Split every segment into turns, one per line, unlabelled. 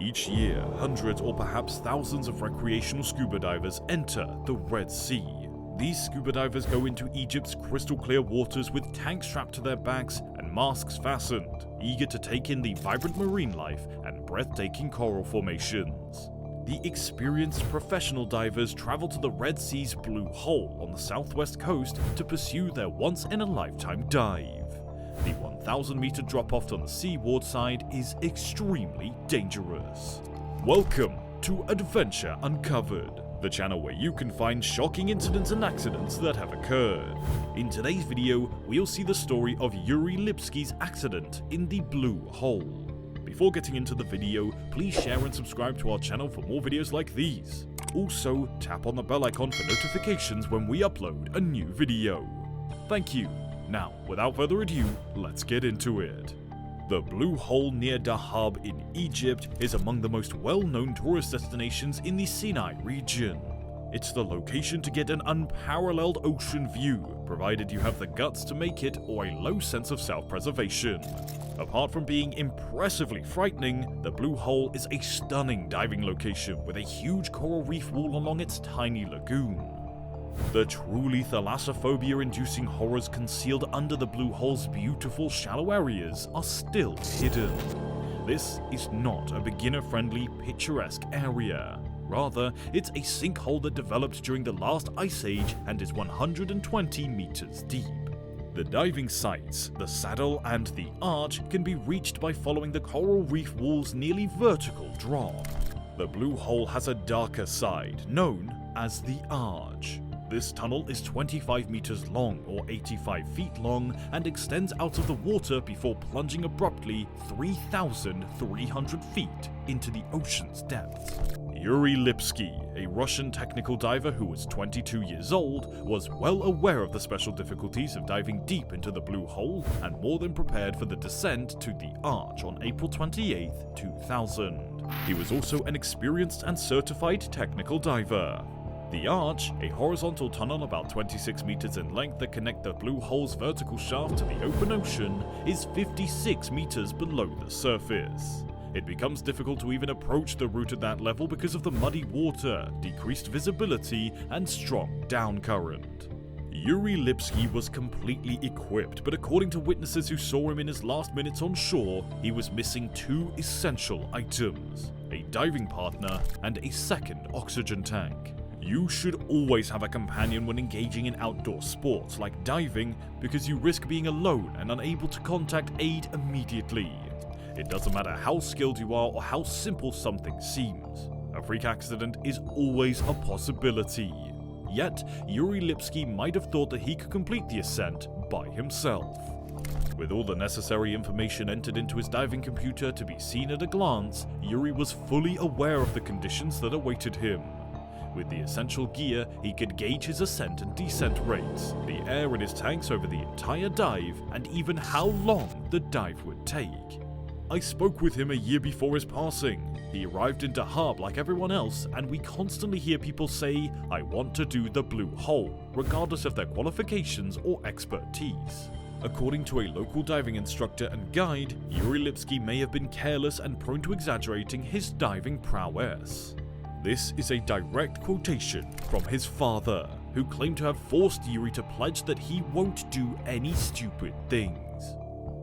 Each year, hundreds or perhaps thousands of recreational scuba divers enter the Red Sea. These scuba divers go into Egypt's crystal clear waters with tanks strapped to their backs and masks fastened, eager to take in the vibrant marine life and breathtaking coral formations. The experienced professional divers travel to the Red Sea's Blue Hole on the southwest coast to pursue their once-in-a-lifetime dive. The 1,000-meter drop-off on the seaward side is extremely dangerous. Welcome to Adventure Uncovered, the channel where you can find shocking incidents and accidents that have occurred. In today's video, we'll see the story of Yuri Lipski's accident in the Blue Hole. Before getting into the video, please share and subscribe to our channel for more videos like these. Also, tap on the bell icon for notifications when we upload a new video. Thank you. Now, without further ado, let's get into it. The Blue Hole near Dahab in Egypt is among the most well-known tourist destinations in the Sinai region. It's the location to get an unparalleled ocean view, provided you have the guts to make it or a low sense of self-preservation. Apart from being impressively frightening, the Blue Hole is a stunning diving location with a huge coral reef wall along its tiny lagoon. The truly thalassophobia-inducing horrors concealed under the Blue Hole's beautiful shallow areas are still hidden. This is not a beginner-friendly, picturesque area. Rather, it's a sinkhole that developed during the last ice age and is 120 meters deep. The diving sites, the saddle and the arch can be reached by following the coral reef wall's nearly vertical drop. The Blue Hole has a darker side, known as the arch. This tunnel is 25 meters long or 85 feet long and extends out of the water before plunging abruptly 3,300 feet into the ocean's depths. Yuri Lipski, a Russian technical diver who was 22 years old, was well aware of the special difficulties of diving deep into the Blue Hole and more than prepared for the descent to the arch on April 28, 2000. He was also an experienced and certified technical diver. The arch, a horizontal tunnel about 26 meters in length that connects the Blue Hole's vertical shaft to the open ocean, is 56 meters below the surface. It becomes difficult to even approach the route at that level because of the muddy water, decreased visibility, and strong down current. Yuri Lipski was completely equipped, but according to witnesses who saw him in his last minutes on shore, he was missing two essential items: a diving partner and a second oxygen tank. You should always have a companion when engaging in outdoor sports like diving because you risk being alone and unable to contact aid immediately. It doesn't matter how skilled you are or how simple something seems. A freak accident is always a possibility. Yet, Yuri Lipski might have thought that he could complete the ascent by himself. With all the necessary information entered into his diving computer to be seen at a glance, Yuri was fully aware of the conditions that awaited him. With the essential gear, he could gauge his ascent and descent rates, the air in his tanks over the entire dive, and even how long the dive would take. I spoke with him a year before his passing. He arrived in Dahab like everyone else, and we constantly hear people say, "I want to do the Blue Hole," regardless of their qualifications or expertise. According to a local diving instructor and guide, Yuri Lipski may have been careless and prone to exaggerating his diving prowess. This is a direct quotation from his father, who claimed to have forced Yuri to pledge that he won't do any stupid things.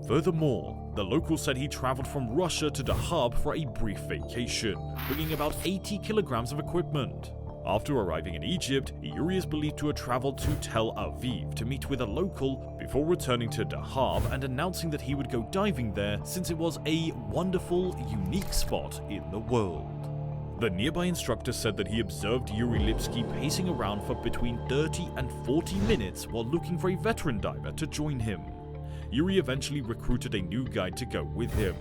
Furthermore, the local said he traveled from Russia to Dahab for a brief vacation, bringing about 80 kilograms of equipment. After arriving in Egypt, Yuri is believed to have traveled to Tel Aviv to meet with a local before returning to Dahab and announcing that he would go diving there since it was a wonderful, unique spot in the world. The nearby instructor said that he observed Yuri Lipski pacing around for between 30 and 40 minutes while looking for a veteran diver to join him. Yuri eventually recruited a new guide to go with him.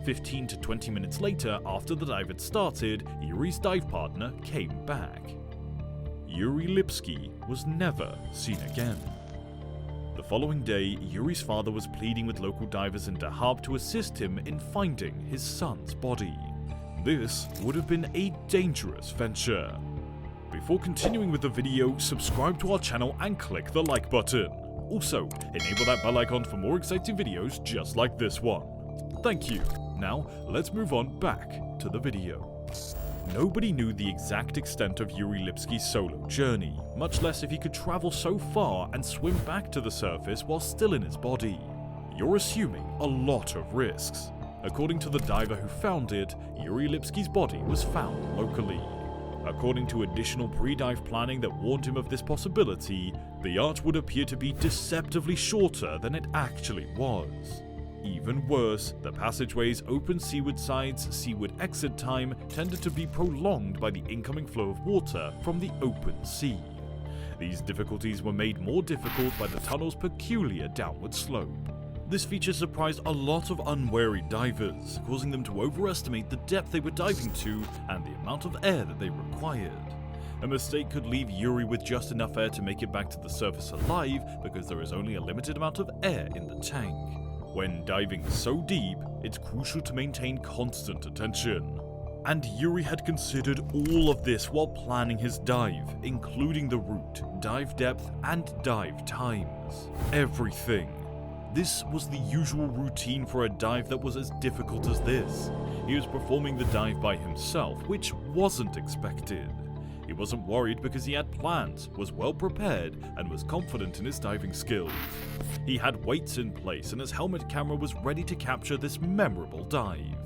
15 to 20 minutes later, after the dive had started, Yuri's dive partner came back. Yuri Lipski was never seen again. The following day, Yuri's father was pleading with local divers in Dahab to assist him in finding his son's body. This would have been a dangerous venture. Before continuing with the video, subscribe to our channel and click the like button. Also, enable that bell icon for more exciting videos just like this one. Thank you. now, let's move on back to the video. Nobody knew the exact extent of Yuri Lipski's solo journey, much less if he could travel so far and swim back to the surface while still in his body. You're assuming a lot of risks. According to the diver who found it, Yuri Lipski's body was found locally. According to additional pre-dive planning that warned him of this possibility, the arch would appear to be deceptively shorter than it actually was. Even worse, the passageway's open seaward sides' seaward exit time tended to be prolonged by the incoming flow of water from the open sea. These difficulties were made more difficult by the tunnel's peculiar downward slope. This feature surprised a lot of unwary divers, causing them to overestimate the depth they were diving to and the amount of air that they required. A mistake could leave Yuri with just enough air to make it back to the surface alive because there is only a limited amount of air in the tank. When diving so deep, it's crucial to maintain constant attention. And Yuri had considered all of this while planning his dive, including the route, dive depth, and dive times. Everything. This was the usual routine for a dive that was as difficult as this. He was performing the dive by himself, which wasn't expected. He wasn't worried because he had plans, was well prepared, and was confident in his diving skills. He had weights in place and his helmet camera was ready to capture this memorable dive.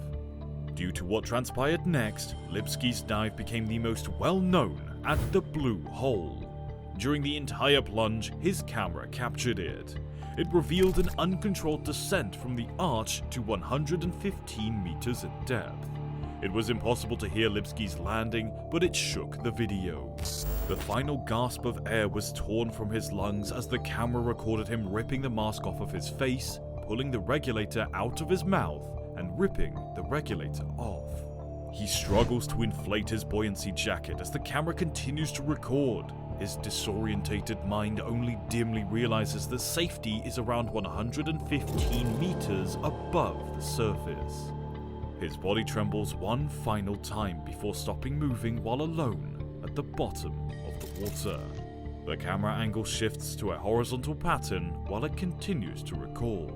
Due to what transpired next, Lipski's dive became the most well-known at the Blue Hole. During the entire plunge, his camera captured it. It revealed an uncontrolled descent from the arch to 115 meters in depth. It was impossible to hear Lipski's landing, but it shook the video. The final gasp of air was torn from his lungs as the camera recorded him ripping the mask off of his face, pulling the regulator out of his mouth, and ripping the regulator off. He struggles to inflate his buoyancy jacket as the camera continues to record. His disorientated mind only dimly realizes that safety is around 115 meters above the surface. His body trembles one final time before stopping moving while alone at the bottom of the water. The camera angle shifts to a horizontal pattern while it continues to record.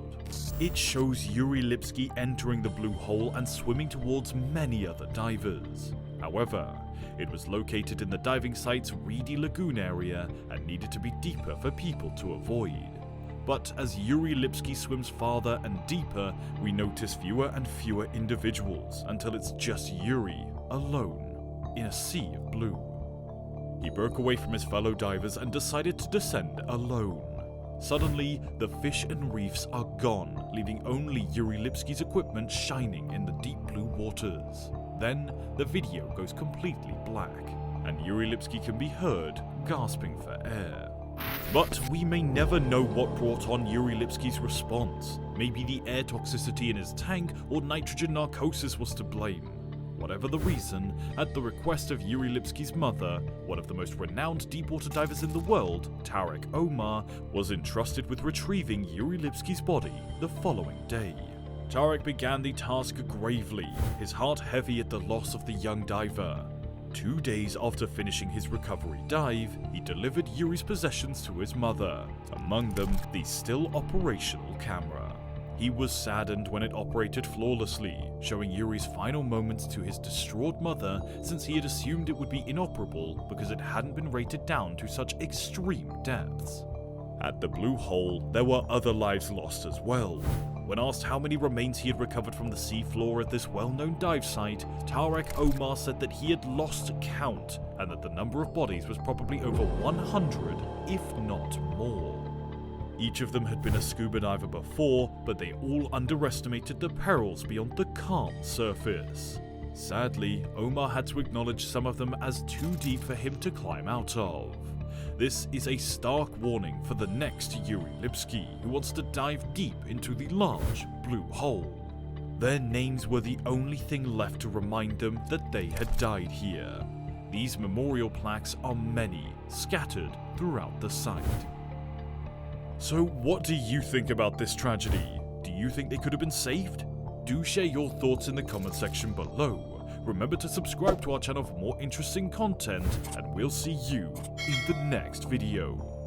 It shows Yuri Lipski entering the Blue Hole and swimming towards many other divers. However, it was located in the diving site's reedy lagoon area and needed to be deeper for people to avoid. But as Yuri Lipski swims farther and deeper, we notice fewer and fewer individuals until it's just Yuri, alone, in a sea of blue. He broke away from his fellow divers and decided to descend alone. Suddenly, the fish and reefs are gone, leaving only Yuri Lipski's equipment shining in the deep blue waters. Then, the video goes completely black, and Yuri Lipski can be heard gasping for air. But we may never know what brought on Yuri Lipski's response. Maybe the air toxicity in his tank or nitrogen narcosis was to blame. Whatever the reason, at the request of Yuri Lipski's mother, one of the most renowned deepwater divers in the world, Tarek Omar, was entrusted with retrieving Yuri Lipski's body the following day. Tarek began the task gravely, his heart heavy at the loss of the young diver. 2 days after finishing his recovery dive, he delivered Yuri's possessions to his mother, among them the still operational camera. He was saddened when it operated flawlessly, showing Yuri's final moments to his distraught mother since he had assumed it would be inoperable because it hadn't been rated down to such extreme depths. At the Blue Hole, there were other lives lost as well. When asked how many remains he had recovered from the seafloor at this well-known dive site, Tarek Omar said that he had lost count and that the number of bodies was probably over 100, if not more. Each of them had been a scuba diver before, but they all underestimated the perils beyond the calm surface. Sadly, Omar had to acknowledge some of them as too deep for him to climb out of. This is a stark warning for the next Yuri Lipski, who wants to dive deep into the large Blue Hole. Their names were the only thing left to remind them that they had died here. These memorial plaques are many, scattered throughout the site. So what do you think about this tragedy? Do you think they could have been saved? Do share your thoughts in the comment section below. Remember to subscribe to our channel for more interesting content, and we'll see you in the next video.